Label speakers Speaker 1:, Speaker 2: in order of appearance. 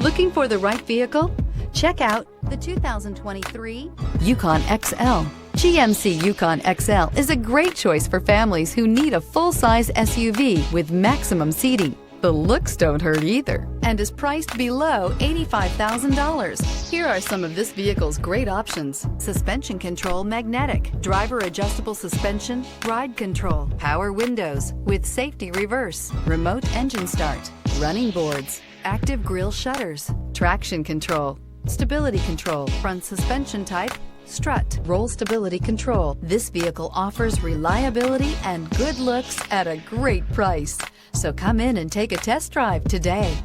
Speaker 1: Looking for the right vehicle? Check out the 2023 Yukon XL. GMC Yukon XL is a great choice for families who need a full-size SUV with maximum seating. The looks don't hurt either and is priced below $85,000. Here are some of this vehicle's great options: suspension control magnetic, driver adjustable suspension, ride control, power windows with safety reverse, remote engine start, running boards, active grille shutters, traction control, stability control, front suspension type, strut, roll stability control. This vehicle offers reliability and good looks at a great price. So come in and take a test drive today.